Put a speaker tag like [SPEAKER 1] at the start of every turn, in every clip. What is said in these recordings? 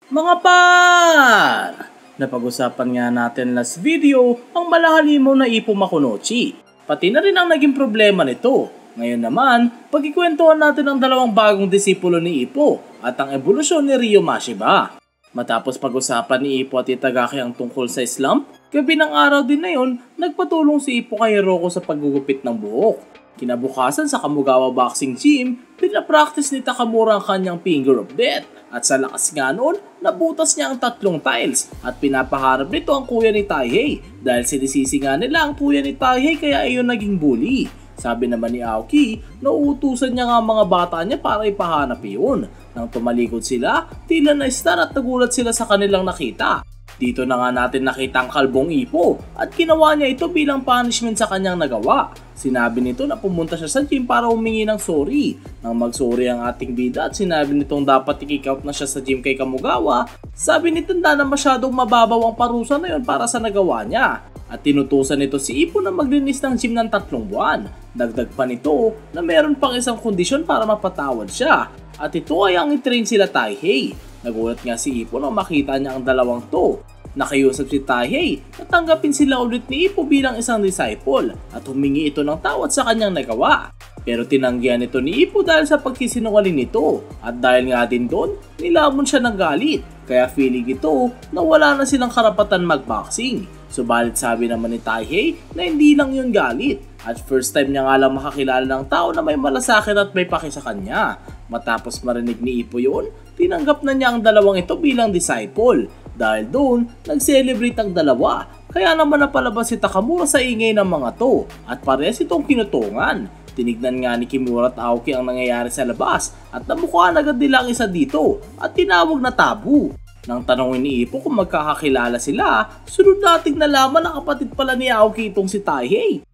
[SPEAKER 1] Mga par! Napag-usapan nga natin last video ang malahalimo na Ippo Makunochi. Pati na rin ang naging problema nito. Ngayon naman, pagkikwentuhan natin ang dalawang bagong disipulo ni Ippo at ang ebolusyon ni Ryo Mashiba. Matapos pag-usapan ni Ippo at Itagaki ang tungkol sa slump, gabi ng araw din na yon, nagpatulong si Ippo kay Hiroko sa paggugupit ng buhok. Kinabukasan sa Kamugawa Boxing Gym, pinapractice ni Takamura ang kanyang finger of death. At sa lakas nga noon, nabutas niya ang 3 tiles at pinapaharap nito ang kuya ni Taihei dahil sinisisi nga nila ang kuya ni Taihei kaya iyon naging bully. Sabi naman ni Aoki, nauutusan niya nga mga bata niya para ipahanap iyon. Nang tumalikod sila, tila na-star at nagulat sila sa kanilang nakita. Dito na nga natin nakita ang kalbong Ippo at ginawa niya ito bilang punishment sa kanyang nagawa. Sinabi nito na pumunta siya sa gym para humingi ng sorry. Nang mag-sorry ang ating bida at sinabi nitong dapat i-kick out na siya sa gym kay Kamugawa, sabi nito na masyadong mababaw ang parusa na yon para sa nagawa niya. At tinutusan nito si Ippo na maglinis ng gym ng 3 buwan. Dagdag pa nito na meron pang isang kondisyon para mapatawad siya. At ito ay ang i-train sila Taihei. Nagulat nga si Ippo nang makita niya ang dalawang to. Nakiusap si Taihei na tanggapin sila ulit ni Ippo bilang isang disciple at humingi ito ng tawad sa kanyang nagawa. Pero tinanggihan ito ni Ippo dahil sa pagsisinungaling nito at dahil nga din doon, nilamon siya ng galit. Kaya feeling ito na wala na silang karapatan magboxing. Subalit sabi naman ni Taihei na hindi lang yun galit at first time niya nga lang makakilala ng tao na may malasakit at may paki sa kanya. Matapos marinig ni Ippo yun, tinanggap na niya ang dalawang ito bilang disciple. Dahil doon, nag-celebrate ang dalawa. Kaya naman napalabas si Takamura sa ingay ng mga to at parehas itong kinutungan. Tinignan nga ni Kimura at Aoki ang nangyayari sa labas at namukhaan agad nila ang isa dito at tinawag na tabu. Nang tanongin ni Ippo kung magkakakilala sila, sunod nating nalaman na kapatid pala ni Aoki itong si Taihei.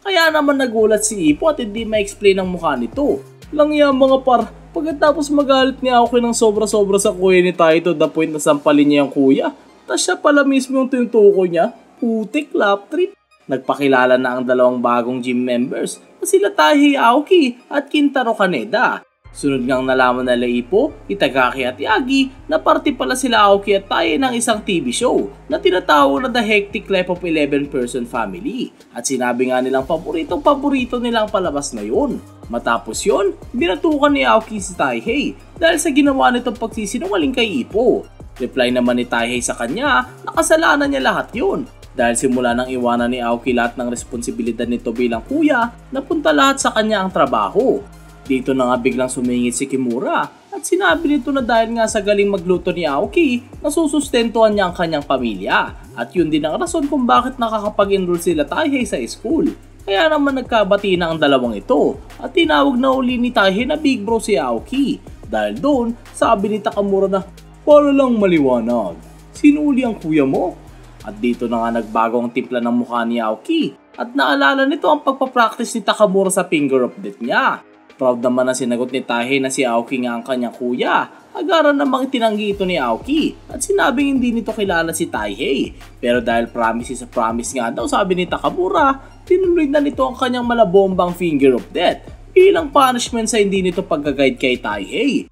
[SPEAKER 1] Kaya naman nagulat si Ippo at hindi ma-explain ang mukha nito. Langya mga par, pagkatapos magalit ni Aoki ng sobra-sobra sa kuya ni Taihei to the point na sampalin niya yung kuya. Tas siya pala mismo yung tinutukoy niya. Putik, lap trip. Nagpakilala na ang dalawang bagong gym members na sila Taihei Aoki at Kintaro Kaneda. Sunod ngang nalaman nila Ippo, Itagaki at Yagi na parte pala sila Aoki at Taihei ng isang TV show na tinatawag na The Hectic Life of 11-Person Family. At sinabi nga nilang paborito nilang palabas na yun. Matapos yon, binatukan ni Aoki si Taihei dahil sa ginawa nitong pagsisinungaling kay Ippo. Reply naman ni Taihei sa kanya na kasalanan niya lahat yun. Dahil simula nang iwanan ni Aoki lahat ng responsibilidad nito bilang kuya, napunta lahat sa kanya ang trabaho. Dito na nga biglang sumingit si Kimura at sinabi nito na dahil nga sa galing magluto ni Aoki, nasusustentuhan niya ang kanyang pamilya. At yun din ang rason kung bakit nakakapag-enroll sila Taihei sa school. Kaya naman nagkabati na ang dalawang ito at tinawag na uli ni Taihei na big bro si Aoki. Dahil doon, sabi ni Takamura na, para lang maliwanag, sino uli ang kuya mo? At dito na nga nagbago ang timpla ng mukha ni Aoki at naalala nito ang pagpapractice ni Takamura sa finger of death niya. Proud naman na sinagot ni Taihei na si Aoki nga ang kanyang kuya. Agaran namang itinanggi ito ni Aoki at sinabing hindi nito kilala si Taihei. Pero dahil promise sa promise nga daw sabi ni Takamura, tinuloy na nito ang kanyang malabombang finger of death bilang punishment sa hindi nito pagka-guide kay Taihei.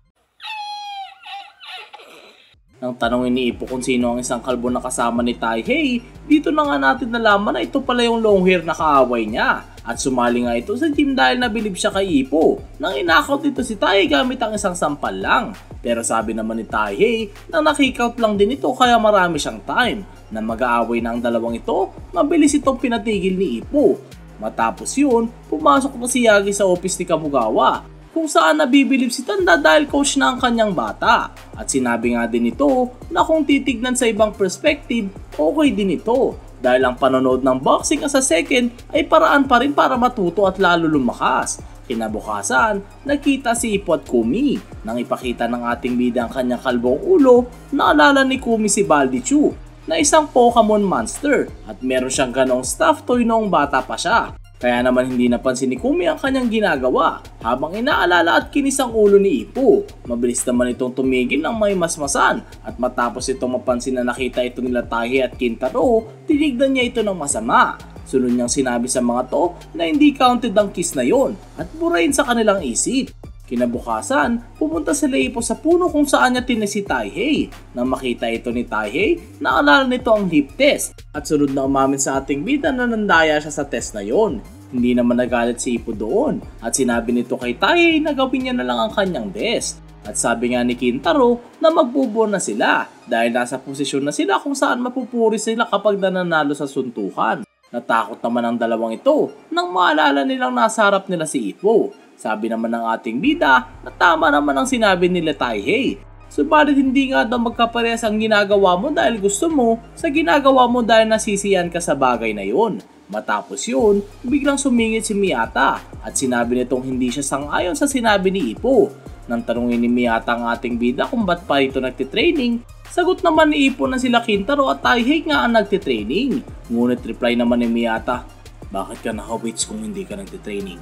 [SPEAKER 1] Nang tanongin ni Ippo kung sino ang isang kalbo na kasama ni Taihei, dito na nga natin nalaman na ito pala yung long hair na kaaway niya. At sumali nga ito sa gym dahil nabilib siya kay Ippo. Nang inakaut ito si Taihei gamit ang isang sampal lang. Pero sabi naman ni Taihei na nakikout lang din ito kaya marami siyang time. Na mag-aaway na ang dalawang ito, mabilis itong pinatigil ni Ippo. Matapos yun, pumasok na si Yagi sa office ni Kamugawa, kung saan nabibilib si Tanda dahil coach na ang kanyang bata. At sinabi nga din ito na kung titignan sa ibang perspective, okay din ito. Dahil ang panonood ng boxing as a second ay paraan pa rin para matuto at lalo lumakas. Kinabukasan, nakita si Ippo at Kumi. Nang ipakita ng ating bida ang kanyang kalbong ulo, naalala ni Kumi si Baldi Chu na isang Pokemon monster at meron siyang ganong stuffed toy noong bata pa siya. Kaya naman hindi napansin ni Kumi ang kanyang ginagawa habang inaalala at kinis ang ulo ni Ippo. Mabilis naman itong tumigil ng may masmasan at matapos itong mapansin na nakita ito nila Taihei at Kintaro, tinignan niya ito ng masama. Sunod niyang sinabi sa mga to na hindi counted ang kiss na yon at burahin sa kanilang isip. Kinabukasan, pumunta sila Ippo sa puno kung saan niya tinis si Taihei. Nang makita ito ni Taihei, naalala nito ang lip test at sunod na umamin sa ating bida na nandaya siya sa test na yon. Hindi naman nagalit si Ippo doon at sinabi nito kay Taihei na gawin niya na lang ang kanyang best. At sabi nga ni Kintaro na magbubuo na sila dahil nasa posisyon na sila kung saan mapupuri sila kapag nananalo sa suntukan. Natakot naman ang dalawang ito nang maalala nilang nasa harap nila si Ippo. Sabi naman ng ating bida na tama naman ang sinabi nila Taihei. Subalit hindi nga daw magkaparehas ang ginagawa mo dahil gusto mo sa ginagawa mo dahil nasisiyan ka sa bagay na yun. Matapos yun, biglang sumingit si Miyata at sinabi nitong hindi siya sang-ayon sa sinabi ni Ippo. Nang tanungin ni Miyata ang ating bida kung ba't pa ito nagtitraining, sagot naman ni Ippo na sila Kintaro at Taihei nga ang nagtitraining. Ngunit reply naman ni Miyata, bakit ka naka-weights kung hindi ka nagtitraining?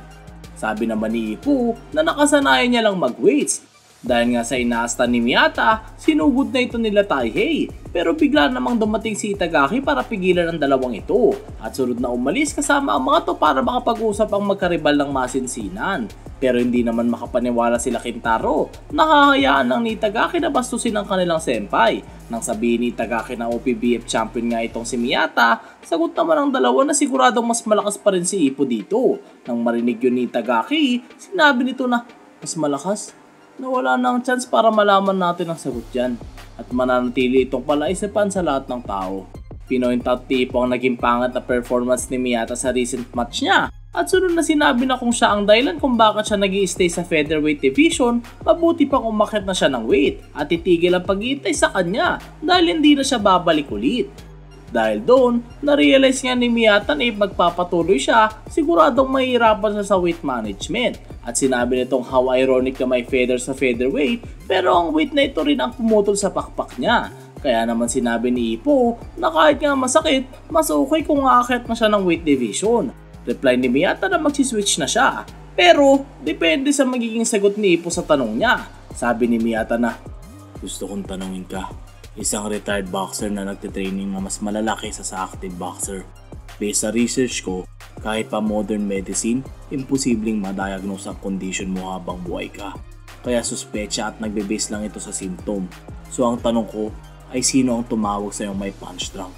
[SPEAKER 1] Sabi naman ni Ippo na nakasanayan niya lang mag-weights. Dahil nga sa inaasta ni Miyata, sinugod na ito nila Taihei. Pero bigla namang dumating si Itagaki para pigilan ang dalawang ito. At sunod na umalis kasama ang mga to para makapag-usap ang magkaribal ng masinsinan. Pero hindi naman makapaniwala sila Kintaro. Nakahayaan lang ni Itagaki na bastusin ang kanilang senpai. Nang sabihin ni Itagaki na OPBF champion nga itong si Miyata, sagot naman ang dalawa na siguradong mas malakas pa rin si Ippo dito. Nang marinig yun ni Itagaki, sinabi nito na mas malakas? Nawala na ang chance para malaman natin ang sagot dyan. At mananatili itong palaisipan sa lahat ng tao. Pinoint out ni Ippo ang naging pangat na performance ni Miyata sa recent match niya. At sunod na sinabi na kung siya ang dahilan kung bakit siya nag-i-stay sa featherweight division, mabuti pang umakyat na siya ng weight at titigil ang pag-iintay sa kanya dahil hindi na siya babalik ulit. Dahil doon, na-realize nga ni Miyata na if magpapatuloy siya, siguradong mahihirapan siya sa weight management. At sinabi nitong how ironic na may feather sa featherweight pero ang weight na ito rin ang pumutol sa pakpak niya. Kaya naman sinabi ni Ippo na kahit nga masakit, mas okay kung aakyat na siya ng weight division. Reply ni Miyata na magsiswitch na siya. Pero, depende sa magiging sagot ni Ippo sa tanong niya. Sabi ni Miyata na, gusto kong tanungin ka. Isang retired boxer na nagtitraining na mas malalaki sa active boxer. Based sa research ko, kahit pa modern medicine, imposibleng ma-diagnose ang condition mo habang buhay ka. Kaya suspecha at nagbe-base lang ito sa symptom. So ang tanong ko ay sino ang tumawag sa iyong may punch drunk?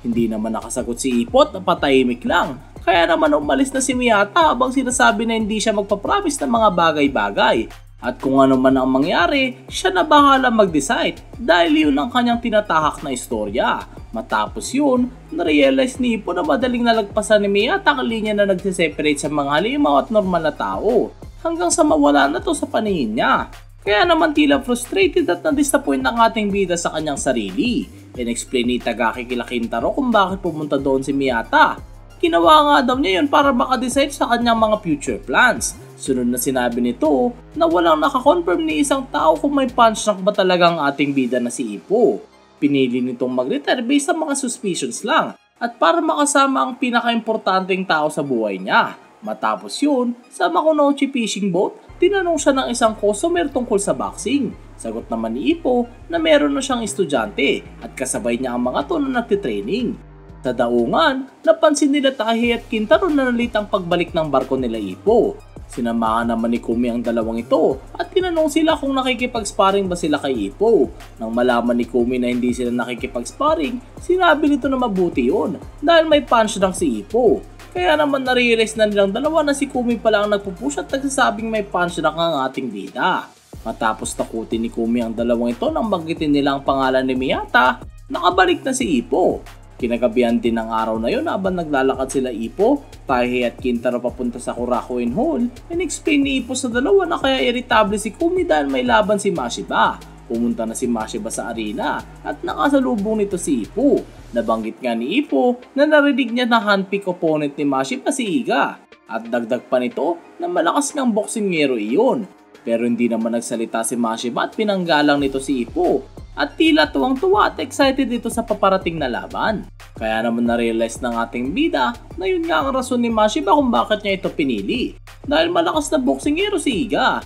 [SPEAKER 1] Hindi naman nakasagot si Ippo at napatahimik lang. Kaya naman umalis na si Miyata habang sinasabi na hindi siya magpapromise ng mga bagay-bagay. At kung ano man ang mangyari, siya na bahala mag-decide dahil yun ang kanyang tinatahak na istorya. Matapos yun, na-realize ni Ippo na madaling nalagpasan ni Miyata ang linya na nagsiseparate sa mga halimaw at normal na tao hanggang sa mawala na to sa paningin niya. Kaya naman tila frustrated at na-disappoint ang ating bida sa kanyang sarili. In-explain ni Itagaki kila Kintaro kung bakit pumunta doon si Miyata. Ginawa nga daw niya yun para makadecide sa kanyang mga future plans. Sunod na sinabi nito na walang nakakonfirm ni isang tao kung may punch drunk ba talaga ang ating bida na si Ippo. Pinili nitong mag-retire based sa mga suspicions lang at para makasama ang pinaka-importanteng tao sa buhay niya. Matapos yun, sa Makunochi Fishing Boat, tinanong siya ng isang customer tungkol sa boxing. Sagot naman ni Ippo na meron na siyang estudyante at kasabay niya ang mga to na nagtitraining. Sa daungan, napansin nila Taihei at Kintaro na nalitang pagbalik ng barko nila Ippo. Sinamahan naman ni Kumi ang dalawang ito at tinanong sila kung nakikipag-sparring ba sila kay Ippo. Nang malaman ni Kumi na hindi sila nakikipag-sparring, sinabi nito na mabuti yun dahil may punch drunk si Ippo. Kaya naman na-realize na nilang dalawa na si Kumi pala ang nagpupush at nagsasabing may punch drunk ang ating bida. Matapos takutin ni Kumi ang dalawang ito nang banggitin nila ang pangalan ni Miyata, nakabalik na si Ippo. Kinagabihan din ng araw na yun habang naglalakad sila Ippo, Taihei at Kintaro papunta sa Korakuen Hall. In-explain ni Ippo sa dalawa na kaya irritable si Kumi dahil may laban si Mashiba. Pumunta na si Mashiba sa arena at nakasalubong nito si Ippo. Nabanggit nga ni Ippo na narinig niya na handpick opponent ni Mashiba si Iga. At dagdag pa nito na malakas ngang boksingero iyon. Pero hindi naman nagsalita si Mashiba at pinanggalang nito si Ippo. At tila tuwang-tuwa at excited dito sa paparating na laban. Kaya naman na-realize ng ating bida na yun nga ang rason ni Mashiba kung bakit niya ito pinili. Dahil malakas na boksingero si Iga.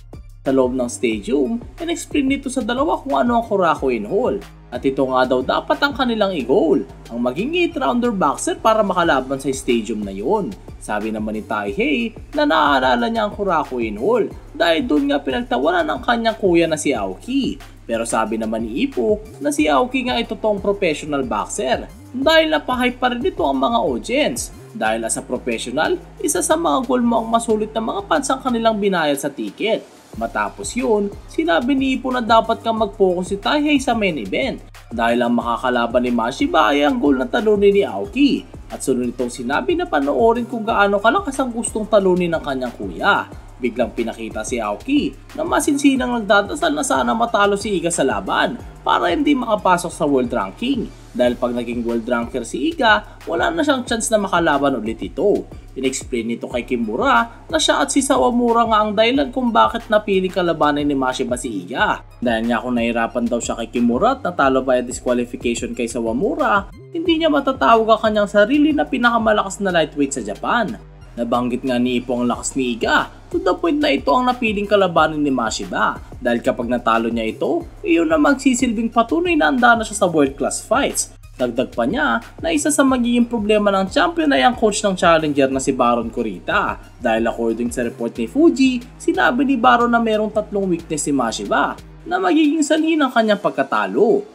[SPEAKER 1] Sa loob ng stadium, in-explain nito sa dalawa kung ano ang Korakuen Hall. At ito nga daw dapat ang kanilang i-goal, ang maging 8-rounder boxer para makalaban sa stadium na yon. Sabi naman ni Taihei na naaalala niya ang Korakuen Hall dahil doon nga pinagtawanan ng kanyang kuya na si Aoki. Pero sabi naman ni Ippo na si Aoki nga ay totoong professional boxer dahil napahype pa rin ito ang mga audience. Dahil as a professional, isa sa mga goal mo ang masulit na mga fans ang kanilang binayad sa ticket. Matapos yun, sinabi ni Ippo na dapat kang mag-focus si Taihei sa main event dahil ang makakalaban ni Mashiba ay ang goal na talunin ni Aoki. At sunod itong sinabi na panoorin kung gaano kalakas ang gustong talunin ng kanyang kuya. Biglang pinakita si Aoki na masinsinang nagdadasal na sana matalo si Iga sa laban para hindi makapasok sa world ranking. Dahil pag naging world ranker si Iga, wala na siyang chance na makalaban ulit ito. In-explain nito kay Kimura na siya at si Sawamura nga ang dahilan kung bakit napili kalabanin ni Mashiba si Iga. Dahil nga kung nahirapan daw siya kay Kimura at natalo via disqualification kay Sawamura, hindi niya matatawag ang kanyang sarili na pinakamalakas na lightweight sa Japan. Nabanggit nga ni Ippo ang lakas ni Iga to the point na ito ang napiling kalabanin ni Mashiba dahil kapag natalo niya ito, iyon na magsisilbing patunay na handa na siya sa world class fights. Dagdag pa niya na isa sa magiging problema ng champion ay ang coach ng challenger na si Baron Kurita dahil according sa report ni Fuji, sinabi ni Baron na merong 3 weakness si Mashiba na magiging sanhi ng kanyang pagkatalo.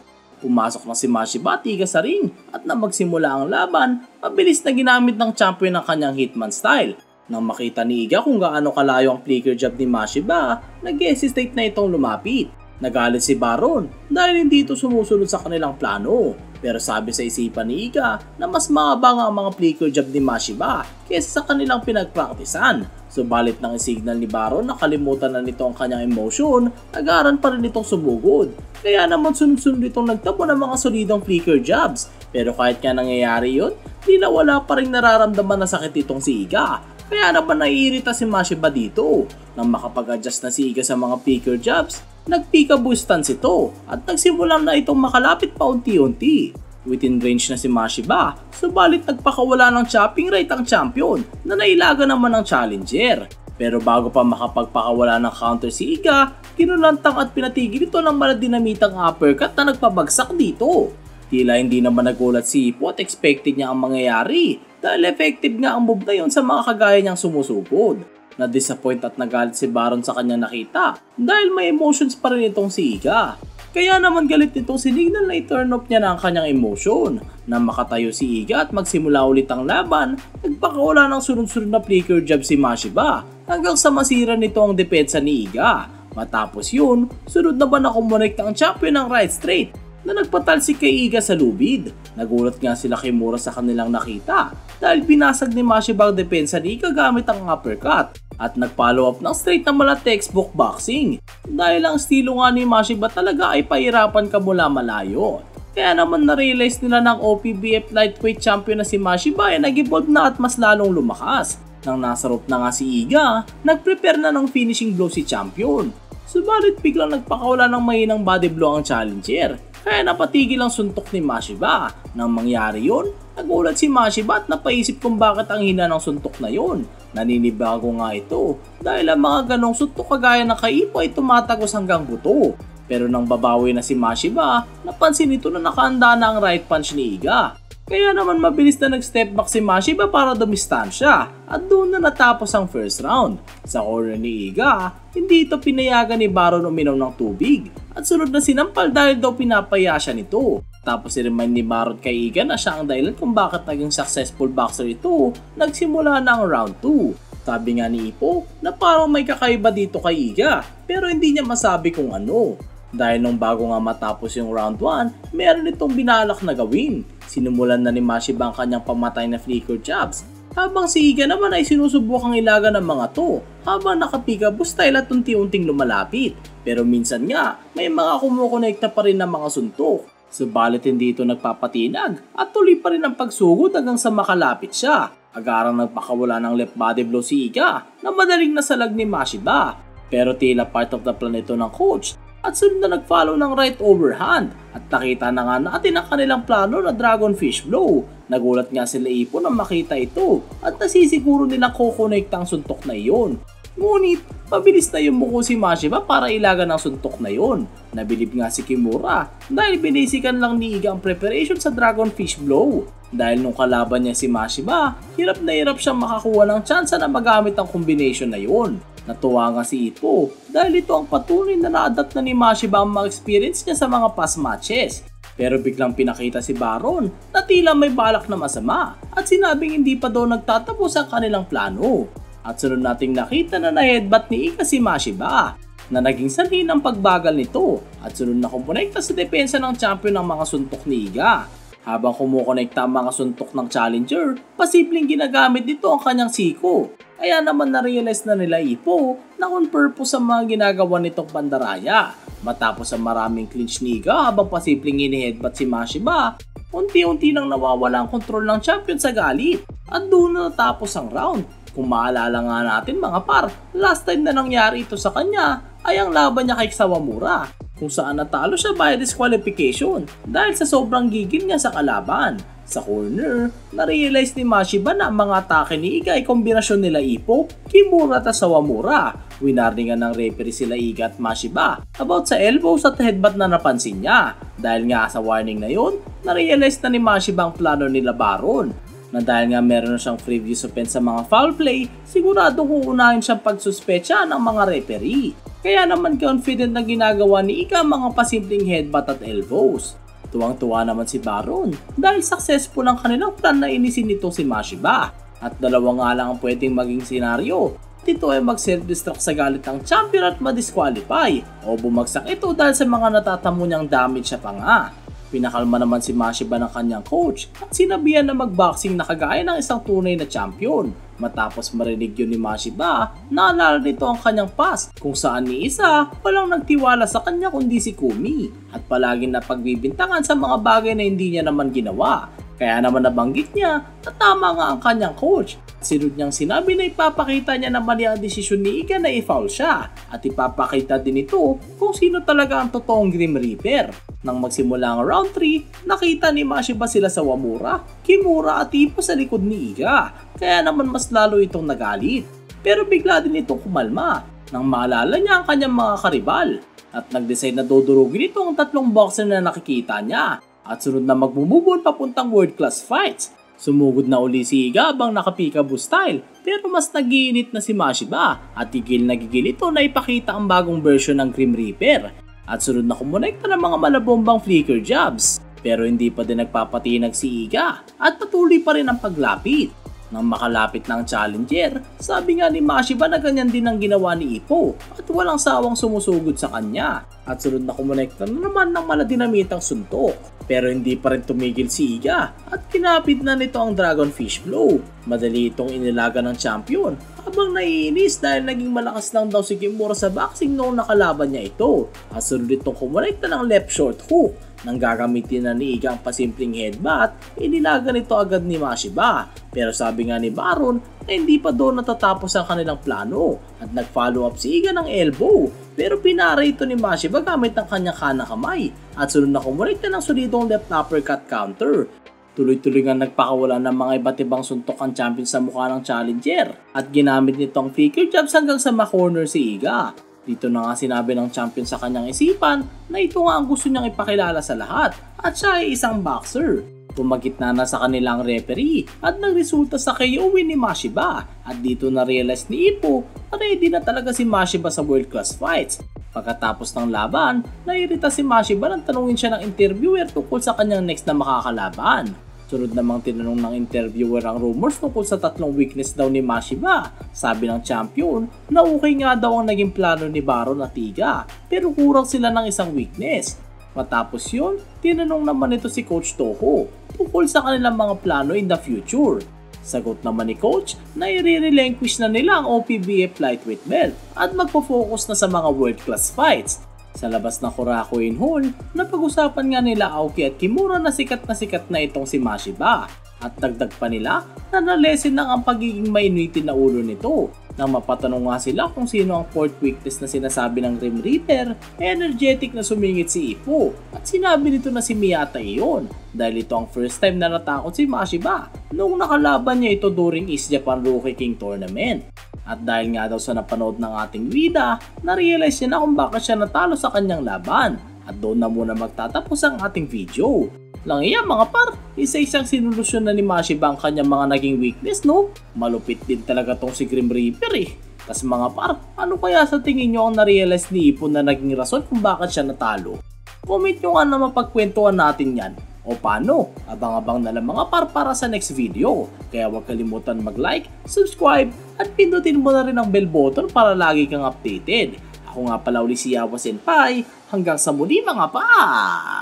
[SPEAKER 1] Pumasok na si Mashiba at Iga sa ring at na magsimula ang laban, mabilis na ginamit ng champion ang kanyang hitman style. Nang makita ni Iga kung gaano kalayo ang flicker jab ni Mashiba, nag-hesitate na itong lumapit. Nagalit si Baron dahil hindi ito sumusunod sa kanilang plano. Pero sabi sa isipan ni Iga na mas mahaba nga ang mga flicker jab ni Mashiba kaysa sa kanilang pinagpraktisan. Subalit nang isignal ni Baron na kalimutan na nito ang kanyang emotion, nagaran pa rin itong sumugod. Kaya naman sunod-sunod itong nagtapo ng mga solidong flicker jabs. Pero kahit nga nangyayari yun, di na wala pa rin nararamdaman na sakit itong si Iga. Kaya naman naiirita si Mashiba dito. Nang makapag-adjust na si Iga sa mga flicker jabs, nag-peekaboo stance ito at nagsimulan na itong makalapit pa unti-unti. Within range na si Mashiba, subalit nagpakawala ng chopping right ang champion na nailaga naman ng challenger. Pero bago pa makapagpakawala ng counter si Iga, kinulantang at pinatigil ito ng maladinamitang uppercut na nagpabagsak dito. Tila hindi naman nagulat si Ippo at expected niya ang mangyayari dahil effective nga ang move na yun sa mga kagaya niyang sumusugod. Na-disappoint at nagalit si Baron sa kanyang nakita dahil may emotions pa rin itong si Iga. Kaya naman galit nitong sinignal na i-turn off niya na ang kanyang emotion. Nang makatayo si Iga at magsimula ulit ang laban, nagpakawala ng sunod-sunod na flicker jab si Mashiba hanggang sa masira nito ang depensa ni Iga. Matapos yun, sunod na ba na kumonek ang champion ng right straight na nagpatalsik kay Iga sa lubid. Nagulat nga sila kay Mura sa kanilang nakita dahil binasag ni Mashiba ang depensa ni Iga gamit ang uppercut. At nag-follow up ng straight na mala textbook boxing dahil ang estilo nga ni Mashiba talaga ay pahirapan ka mula malayo. Kaya naman na-realize nila ng OPBF lightweight champion na si Mashiba ay nag-evolve na at mas lalong lumakas. Nang nasa rope na nga si Iga, nag-prepare na ng finishing blow si champion. Subalit biglang nagpakawala ng mahinang body blow ang challenger. Kaya napatigil ang suntok ni Mashiba. Nang mangyari yun, nagulat si Mashiba at napaisip kung bakit ang hina ng suntok na yun. Naninibago nga ito dahil ang mga ganong suntok kagaya ng kay Ippo ay tumatagos hanggang buto. Pero nang babawi na si Mashiba, napansin nito na nakahanda na ang right punch ni Iga. Kaya naman mabilis na nag-step back si Mashiba para dumistansya at doon na natapos ang first round. Sa corner ni Iga, hindi ito pinayagan ni Baron uminom ng tubig at sunod na sinampal dahil daw pinapaya siya nito. Tapos i-remind ni Baron kay Iga na siya ang dahilan kung bakit naging successful boxer ito nagsimula na ang round 2. Sabi nga ni Ippo na parang may kakaiba dito kay Iga pero hindi niya masabi kung ano. Dahil nung bago nga matapos yung round 1, meron itong binalak na gawin. Sinumulan na ni Mashiba ang kanyang pamatay na flicker jabs. Habang si Iga naman ay sinusubukang ilaga ng mga to habang nakapikaboo style at unti-unting lumalapit. Pero minsan nga may mga kumukonekta pa rin ng mga suntok. Subalit hindi ito nagpapatinag at tuloy pa rin ang pagsugod hanggang sa makalapit siya. Agarang nagpakawala ng left body blow si Iga na madaling nasalag ni Mashiba. Pero tila part of the plan ito ng coach at sunod na nag-follow ng right overhand at nakita na nga natin ang kanilang plano na dragon fish blow. Nagulat nga sila Ippo nang makita ito at nasisiguro nilang kukonekta ang suntok na iyon. Ngunit, mabilis na yumuko si Mashiba para ilagan ng suntok na yon. Nabilib nga si Kimura dahil binisikan lang ni Iga ang preparation sa Dragonfish Blow. Dahil nung kalaban niya si Mashiba, hirap na hirap siyang makakuha ng tsansa na magamit ang combination na yon. Natuwa nga si Ippo dahil ito ang patunay na na-adapt na ni Mashiba ang mga experience niya sa mga past matches. Pero biglang pinakita si Baron na tila may balak na masama at sinabing hindi pa daw nagtatapos ang kanilang plano. At sunod nating nakita na na-headbutt ni Iga si Mashiba na naging sanhi ng pagbagal nito at sunod na kumonekta sa depensa ng champion ng mga suntok ni Iga. Habang kumukonekta ang mga suntok ng challenger, posibleng ginagamit nito ang kanyang siko. Kaya naman na-realize na nila Ippo na on purpose ang mga ginagawa nitong bandaraya. Matapos ang maraming clinch ni Iga habang posibleng ini-headbutt si Mashiba, unti-unti nang nawawala ang kontrol ng champion sa galit at doon na natapos ang round. Kung maalala nga natin mga par, last time na nangyari ito sa kanya ay ang laban niya kay Sawamura, kung saan natalo siya by disqualification dahil sa sobrang gigil niya sa kalaban. Sa corner, na-realize ni Mashiba na ang mga atake ni Iga ay kombinasyon nila Ippo, Kimura at Sawamura. Winarningan ng referee sila Iga at Mashiba about sa elbows at headbutt na napansin niya. Dahil nga sa warning na yun, na-realize na ni Mashiba ang plano nila Baron. Na dahil nga meron na siyang preview offense sa mga foul play, sigurado uunahin siyang pagsuspecha ng mga referee. Kaya naman confident na ginagawa ni Iga ang mga pasimpleng headbutt at elbows. Tuwang-tuwa naman si Baron dahil successful ang kanilang plan na inisin nito si Mashiba. At dalawa nga lang ang pwedeng maging senaryo. Ito ay mag-self-destruct sa galit ng champion at ma-disqualify o bumagsak ito dahil sa mga natatamo niyang damage sa panga. Pinakalma naman si Mashiba ng kanyang coach at sinabihan na magboxing na kagaya ng isang tunay na champion. Matapos marinig yun ni Mashiba, naalala nito ang kanyang past kung saan ni isa walang nagtiwala sa kanya kundi si Kumi at palaging napagbibintangan sa mga bagay na hindi niya naman ginawa. Kaya naman nabanggit niya na tama nga ang kanyang coach. Sinunod niyang sinabi na ipapakita niya na mali ang desisyon ni Iga na i-foul siya at ipapakita din ito kung sino talaga ang totoong Grim Reaper. Nang magsimula ang round 3, nakita ni Mashiba sila sa Sawamura, Kimura at Ippo sa likod ni Iga. Kaya naman mas lalo itong nagalit. Pero bigla din itong kumalma nang maalala niya ang kanyang mga karibal at nag-decide na dodurugin ito ang tatlong boxer na nakikita niya at sunod na magbumubol papuntang world class fights. Sumugod na uli si Iga habang naka-peekaboo style pero mas nagiinit na si Mashiba at gigil na gigil ito na ipakita ang bagong version ng Grim Reaper at sunod na kumonekta ng mga malabombang flicker jabs pero hindi pa din nagpapatinag si Iga at patuloy pa rin ang paglapit. Nang makalapit ng challenger, sabi nga ni Mashiba na ganyan din ang ginawa ni Ippo at walang sawang sumusugod sa kanya at sunod na kumonekta na naman ng maladinamitang suntok. Pero hindi pa rin tumigil si Iga at kinapit na nito ang Dragonfish Blow. Madali itong inilaga ng champion habang naiinis dahil naging malakas lang daw si Kimura sa boxing noong nakalaban niya ito. At sunod itong kumonekta ng left short hook. Nang gagamitin na ni Iga ang pasimpleng headbutt, inilaga nito agad ni Mashiba. Pero sabi nga ni Baron na hindi pa doon natatapos ang kanilang plano at nag-follow up si Iga ng elbow. Pero pinara ito ni Mashiba gamit ang kanyang kanang kamay at sunod na kumonekta ng solidong left uppercut counter. Tuloy-tuloy nga nagpakawala ng mga iba't ibang suntok ang champion sa mukha ng challenger at ginamit nito ang flicker jabs hanggang sa ma-corner si Iga. Dito na nga sinabi ng champion sa kanyang isipan na ito nga ang gusto niyang ipakilala sa lahat at siya ay isang boxer. Pumagitna na sa kanilang referee at nagresulta sa KO win ni Mashiba at dito na-realize ni Ippo na ready na talaga si Mashiba sa world class fights. Pagkatapos ng laban, nairita si Mashiba nang tanungin siya ng interviewer tungkol sa kanyang next na makakalaban. Sunod namang tinanong ng interviewer ang rumors tungkol sa tatlong weakness daw ni Mashiba. Sabi ng champion na okay nga daw ang naging plano ni Baron at Iga pero kurang sila ng isang weakness. Matapos yun, tinanong naman ito si Coach Toho tungkol sa kanilang mga plano in the future. Sagot naman ni Coach na i-relinquish na nila ang OPBF lightweight belt at magpo-focus na sa mga world class fights. Sa labas ng Korakuen Hall, napag-usapan nga nila Aoki at Kimura na sikat na itong si Mashiba. At dagdag pa nila na nalesin lang ang pagiging mainitin na ulo nito. Nang mapatanong nga sila kung sino ang fourth weakness na sinasabi ng Grim Reaper, energetic na sumingit si Ippo at sinabi nito na si Miyata iyon dahil ito ang first time na natakot si Mashiba noong nakalaban niya ito during East Japan Rookie King Tournament. At dahil nga daw sa napanood ng ating bida, na-realize niya na kung bakit siya natalo sa kanyang laban. At doon na muna magtatapos ang ating video. Lang iyan mga par, isa-isang sinulusyon na ni Mashiba ang kanyang mga naging weakness, no? Malupit din talaga tong si Grim Reaper eh. Tas mga par, ano kaya sa tingin nyo ang na-realize ni Ipon na naging rason kung bakit siya natalo? Comment nyo nga na mapagkwentuhan natin yan. O paano? Abang-abang na lang mga par para sa next video. Kaya huwag kalimutan mag-like, subscribe, at pindutin mo na rin ang bell button para lagi kang updated. Ako nga pala uli si Yawa Senpai. Hanggang sa muli mga par!